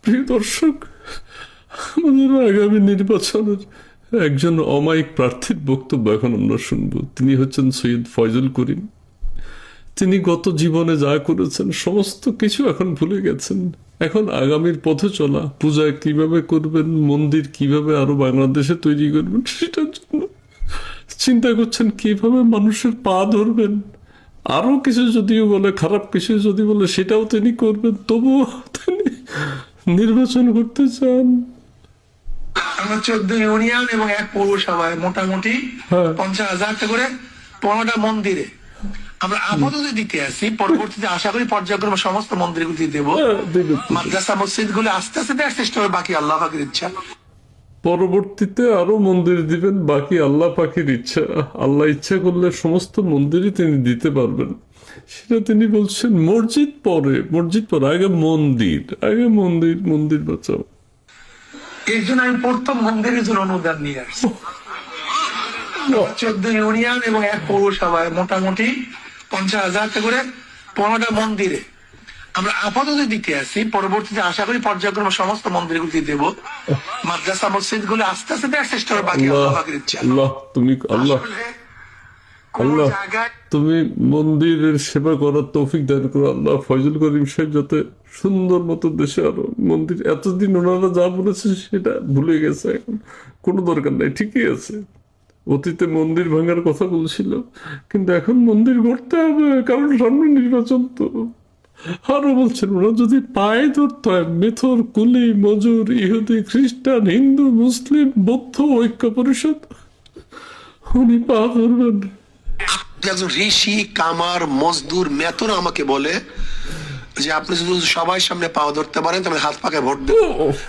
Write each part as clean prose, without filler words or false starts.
প্রিয় দর্শক, আমাদের আগামী নির্বাচনের একজন অমায়িক প্রার্থীর বক্তব্য এখন আমরা শুনব। তিনি হচ্ছেন সৈয়দ ফয়জুল করিম। তিনি গত জীবনে যা করেছেন সমস্ত কিছু এখন ভুলে গেছেন। এখন আগামীর পথে চলা, পূজা কিভাবে করবেন, মন্দির কিভাবে আরো বাংলাদেশে তৈরি করবেন সেটার জন্য চিন্তা করছেন, কিভাবে মানুষের পা ধরবেন। আরো কিছু যদিও বলে, খারাপ কিছু যদি বলে সেটাও তিনি করবেন, তবুও তিনি নির্বাচন করতে চান। আমরা 14 ইউনিয়ন এবং 1 পৌরসভায় মোটামুটি 50,000 টাকা করে 15টা মন্দিরে আমরা আপাতত দিতে আসি। পরবর্তীতে আশা করি পর্যায়ক্রমে সমস্ত মন্দিরগুলি দেবো। মাদ্রাসা মসজিদ গুলো আস্তে আস্তে দেওয়ার চেষ্টা হবে, বাকি আল্লাহ পাকের ইচ্ছা। পরবর্তীতে আরো মন্দির দিবেন, বাকি আল্লাহ পাকের ইচ্ছা। আল্লাহ ইচ্ছা করলে সমস্ত মন্দিরই তিনি দিতে পারবেন, সেটা তিনি বলছেন। মসজিদ পরে, আগে মন্দির, মন্দির বাঁচাও। এর জন্য আমি প্রথম মন্দিরের জন্য অনুদান নিয়ে আসছি। 14 ইউনিয়ন এবং 1 পৌরসভায় মোটামুটি 50,000 টাকা করে 15টা মন্দিরে আমরা আপাতত দিতে আসি। পরবর্তীতে আশা করি পর্যায়ক্রমে সমস্ত মন্দিরগুলি দেব। মাদ্রাসা মসজিদ গুলো আস্তে আস্তে দেওয়ার চেষ্টা হবে, বাকি আল্লাহ পাকের ইচ্ছা। আল্লাহ তুমি মন্দিরের সেবা করার তৌফিক দান করো আল্লাহ। ফয়জুল করিম সাহেব যাতে সুন্দর মতো দেশে আরো মন্দির, এতদিন ওনারা যা বলেছে সেটা ভুলে গেছে, এখন কোনো দরকার নাই, ঠিকই আছে। অতীতে মন্দির ভাঙার কথা বলছিল, কিন্তু এখন মন্দির গড়তে হবে, কারণ সামনে নির্বাচন তো। আরো বলছেন, ওরা যদি পায়ে ধরতে হয়, মেথর, কুলি, মজুর, ইহুদি, খ্রিস্টান, হিন্দু, মুসলিম, বৌদ্ধ ঐক্য পরিষদ, উনি পা ধরবেন। একজন ঋষি, কামার, মজদুর, মেথর আমাকে বলে যে আপনি যদি সবাই সামনে পাও ধরতে পারেন তবে হাত পাকে ভোট দেব।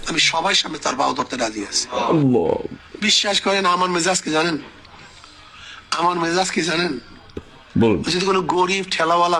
আমি সবাই সামনে তার পাও ধরতে রাজি আছি। বিশ্বাস করেন, আমার মেজাজ কি জানেন? আমার মেজাজ কি জানেন? যদি কোনো গরিব ঠেলাওয়ালা